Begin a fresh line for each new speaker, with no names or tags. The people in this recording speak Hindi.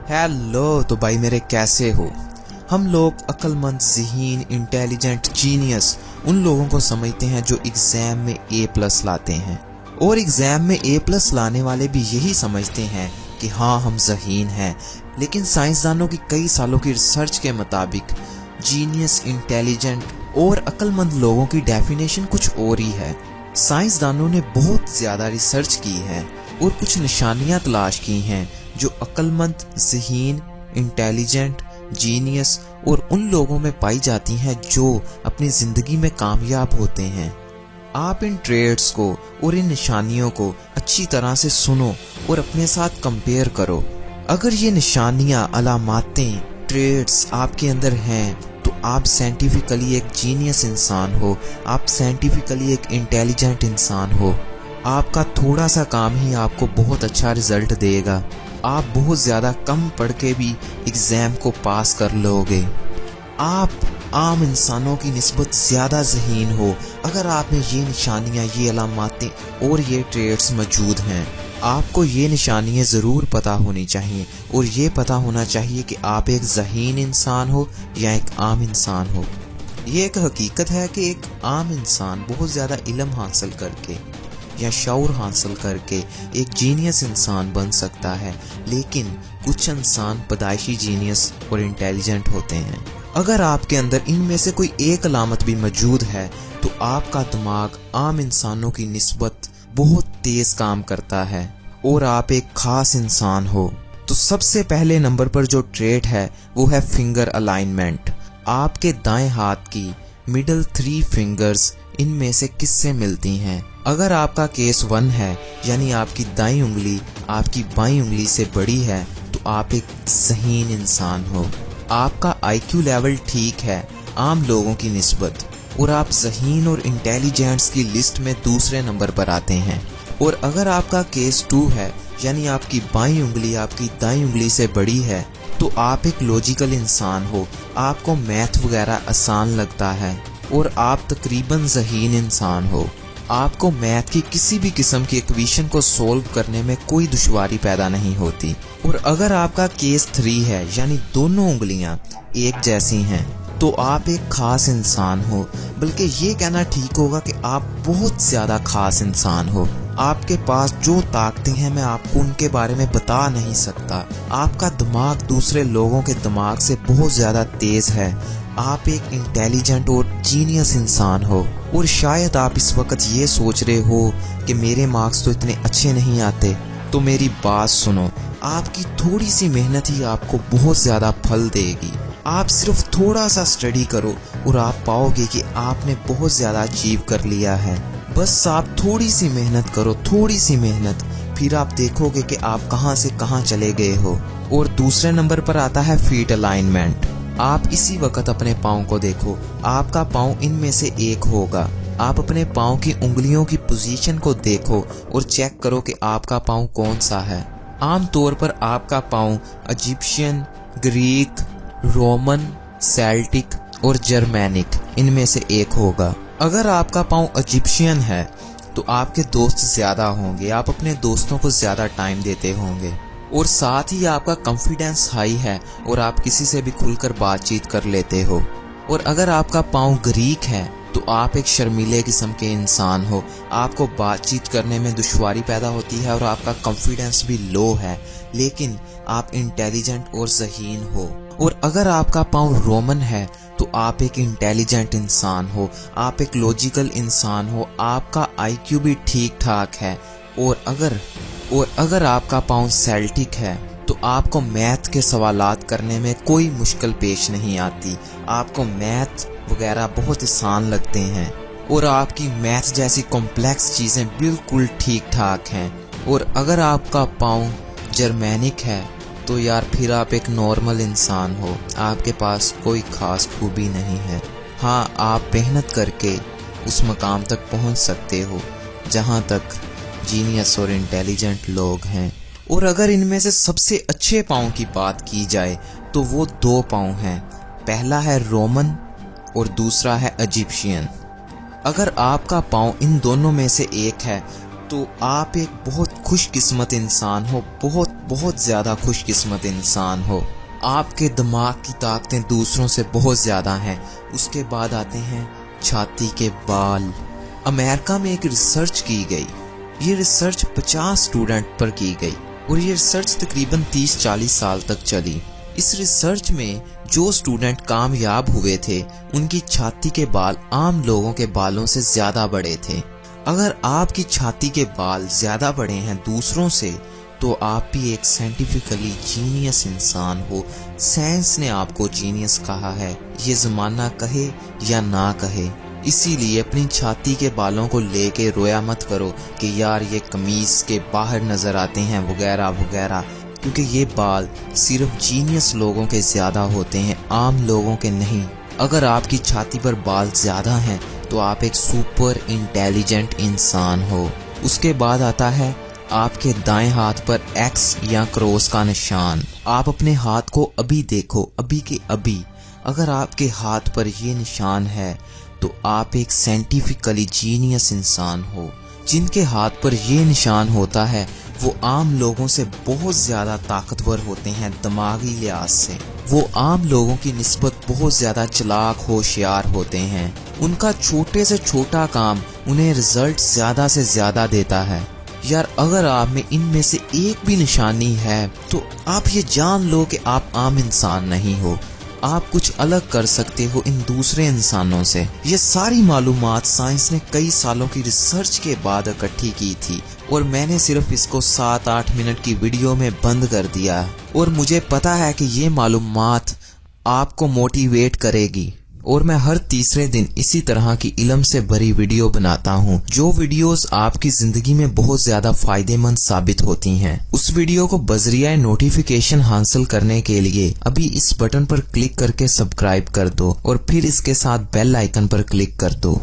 हेलो तो भाई मेरे कैसे हो। हम लोग अक्लमंद, ज़हीन, इंटेलिजेंट, जीनियस उन लोगों को समझते हैं जो एग्जाम में A+ लाते हैं, और एग्जाम में A+ लाने वाले भी यही समझते हैं कि हाँ हम ज़हीन हैं। लेकिन साइंसदानों की कई सालों की रिसर्च के मुताबिक जीनियस, इंटेलिजेंट और अक्लमंद लोगों की डेफिनेशन कुछ और ही है। साइंसदानों ने बहुत ज़्यादा रिसर्च की है और कुछ निशानियां तलाश की हैं जो अक्लमंद, ज़हीन, इंटेलिजेंट, जीनियस और उन लोगों में पाई जाती हैं जो अपनी ज़िंदगी में कामयाब होते हैं। आप इन ट्रेड्स को और इन निशानियों को अच्छी तरह से सुनो और अपने साथ कंपेयर करो। अगर ये निशानियां, अलामातें, ट्रेड्स आपके अंदर हैं तो आप साइंटिफिकली एक जीनियस इंसान हो, आप साइंटिफिकली एक इंटेलिजेंट इंसान हो। आपका थोड़ा सा काम ही आपको बहुत अच्छा रिजल्ट देगा। आप बहुत ज़्यादा कम पढ़ के भी एग्ज़ाम को पास कर लोगे। आप आम इंसानों की निस्बत ज़्यादा ज़हीन हो अगर आप में ये निशानियाँ, ये अलामातें और ये ट्रेड्स मौजूद हैं। आपको ये निशानियाँ ज़रूर पता होनी चाहिए और ये पता होना चाहिए कि आप एक ज़हीन इंसान हो या एक आम इंसान हो। ये एक हकीकत है कि एक आम इंसान बहुत ज़्यादा इल्म हासिल करके या शऊर हासिल करके एक जीनियस इंसान बन सकता है, लेकिन कुछ इंसान पैदाइशी जीनियस और इंटेलिजेंट होते हैं। अगर आपके अंदर इनमें से कोई एक अलामत भी मौजूद है तो आपका दिमाग आम इंसानों की निस्बत बहुत तेज काम करता है और आप एक खास इंसान हो। तो सबसे पहले नंबर पर जो ट्रेट है वो है फिंगर अलाइनमेंट। आपके दाएं हाथ की मिडल 3 फिंगर्स इनमें से किससे मिलती हैं। अगर आपका केस 1 है, यानी आपकी दाईं उंगली आपकी बाईं उंगली से बड़ी है, तो आप एक ज़हीन इंसान हो। आपका IQ लेवल ठीक है आम लोगों की निस्बत और आप ज़हीन और इंटेलिजेंट्स की लिस्ट में दूसरे नंबर पर आते हैं। और अगर आपका केस 2 है, यानी आपकी बाईं उंगली आपकी दाईं उंगली से बड़ी है, तो आप एक लॉजिकल इंसान हो। आपको मैथ वगैरह आसान लगता है और आप तकरीबन ज़हीन इंसान हो। आपको मैथ की किसी भी किस्म की इक्वेशन को सोल्व करने में कोई दुश्वारी पैदा नहीं होती। और अगर आपका केस 3 है, यानी दोनों उंगलियां एक जैसी हैं, तो आप एक खास इंसान हो। बल्कि ये कहना ठीक होगा कि आप बहुत ज़्यादा खास इंसान हो। आपके पास जो ताकतें हैं मैं आपको उनके बारे में बता नहीं सकता। आपका दिमाग दूसरे लोगों के दिमाग से बहुत ज़्यादा तेज़ है। आप एक इंटेलिजेंट और जीनियस इंसान हो। और शायद आप इस वक्त ये सोच रहे हो कि मेरे मार्क्स तो इतने अच्छे नहीं आते, तो मेरी बात सुनो। आपकी थोड़ी सी मेहनत ही आपको बहुत ज़्यादा फल देगी। आप सिर्फ थोड़ा सा स्टडी करो और आप पाओगे कि आपने बहुत ज़्यादा अचीव कर लिया है। बस आप थोड़ी सी मेहनत करो, थोड़ी सी मेहनत, फिर आप देखोगे कि आप कहाँ से कहाँ चले गए हो। और दूसरे नंबर पर आता है फीट अलाइनमेंट। आप इसी वक्त अपने पाँव को देखो। आपका पाँव इनमें से एक होगा। आप अपने पाँव की उंगलियों की पोजीशन को देखो और चेक करो कि आपका पाँव कौन सा है। आम तौर पर आपका पाँव इजिप्शियन, ग्रीक, रोमन, सेल्टिक और जर्मैनिक इनमें से एक होगा। अगर आपका पाँव इजिप्शियन है तो आपके दोस्त ज़्यादा होंगे, आप अपने दोस्तों को ज़्यादा टाइम देते होंगे और साथ ही आपका कॉन्फिडेंस हाई है और आप किसी से भी खुलकर बातचीत कर लेते हो। और अगर आपका पाँव ग्रीक है तो आप एक शर्मीले किस्म के इंसान हो। आपको बातचीत करने में दुश्वारी पैदा होती है और आपका कॉन्फिडेंस भी लो है, लेकिन आप इंटेलिजेंट और ज़हीन हो। और अगर आपका पाँव रोमन है तो आप एक इंटेलिजेंट इंसान हो, आप एक लॉजिकल इंसान हो, आपका IQ भी ठीक ठाक है। और अगर आपका पाँव सेल्टिक है तो आपको मैथ के सवालात करने में कोई मुश्किल पेश नहीं आती। आपको मैथ वगैरह बहुत आसान लगते हैं और आपकी मैथ जैसी कॉम्प्लेक्स चीज़ें बिल्कुल ठीक ठाक हैं। और अगर आपका पाँव जर्मैनिक है तो यार फिर आप एक नॉर्मल इंसान हो, आपके पास कोई ख़ास खूबी नहीं है। हाँ, आप मेहनत करके उस मकाम तक पहुंच सकते हो जहां तक जीनियस और इंटेलिजेंट लोग हैं। और अगर इनमें से सबसे अच्छे पाँव की बात की जाए तो वो 2 पाँव हैं। पहला है रोमन और दूसरा है इजिप्शियन। अगर आपका पाँव इन दोनों में से एक है तो आप एक बहुत खुशकिस्मत इंसान हो, बहुत बहुत ज़्यादा खुशकिस्मत इंसान हो। आपके दिमाग की ताकतें दूसरों से बहुत ज़्यादा हैं। उसके बाद आते हैं छाती के बाल। अमेरिका में एक रिसर्च की गई। ये रिसर्च 50 स्टूडेंट पर की गई और ये रिसर्च तकरीबन 30-40 साल तक चली। इस रिसर्च में जो स्टूडेंट कामयाब हुए थे उनकी छाती के बाल आम लोगों के बालों से ज्यादा बड़े थे। अगर आपकी छाती के बाल ज्यादा बड़े हैं दूसरों से तो आप भी एक साइंटिफिकली जीनियस इंसान हो। साइंस ने आपको जीनियस कहा है, ये जमाना कहे या ना कहे। इसीलिए अपनी छाती के बालों को लेके रोया मत करो कि यार ये कमीज के बाहर नजर आते हैं वगैरह वगैरह, क्योंकि ये बाल सिर्फ जीनियस लोगों के ज्यादा होते हैं, आम लोगों के नहीं। अगर आपकी छाती पर बाल ज्यादा हैं तो आप एक सुपर इंटेलिजेंट इंसान हो। उसके बाद आता है आपके दाएं हाथ पर एक्स या क्रॉस का निशान। आप अपने हाथ को अभी देखो, अभी के अभी। अगर आपके हाथ पर ये निशान है तो आप एक साइंटिफिकली जीनियस इंसान हो। जिनके हाथ पर ये निशान होता है वो आम लोगों से बहुत ज्यादा ताकतवर होते हैं दिमागी लिहाज से। वो आम लोगों की निस्बत बहुत ज्यादा चालाक होशियार होते हैं। उनका छोटे से छोटा काम उन्हें रिजल्ट ज्यादा से ज्यादा देता है। यार अगर आप में इनमें से एक भी निशानी है तो आप ये जान लो कि आप आम इंसान नहीं हो। आप कुछ अलग कर सकते हो इन दूसरे इंसानों से। ये सारी मालूमात साइंस ने कई सालों की रिसर्च के बाद इकट्ठी की थी और मैंने सिर्फ इसको 7-8 मिनट की वीडियो में बंद कर दिया। और मुझे पता है कि ये मालूमात आपको मोटिवेट करेगी और मैं हर तीसरे दिन इसी तरह की इल्म से भरी वीडियो बनाता हूँ, जो वीडियोस आपकी जिंदगी में बहुत ज्यादा फायदेमंद साबित होती हैं। उस वीडियो को बजरिया नोटिफिकेशन हासिल करने के लिए अभी इस बटन पर क्लिक करके सब्सक्राइब कर दो और फिर इसके साथ बेल आइकन पर क्लिक कर दो।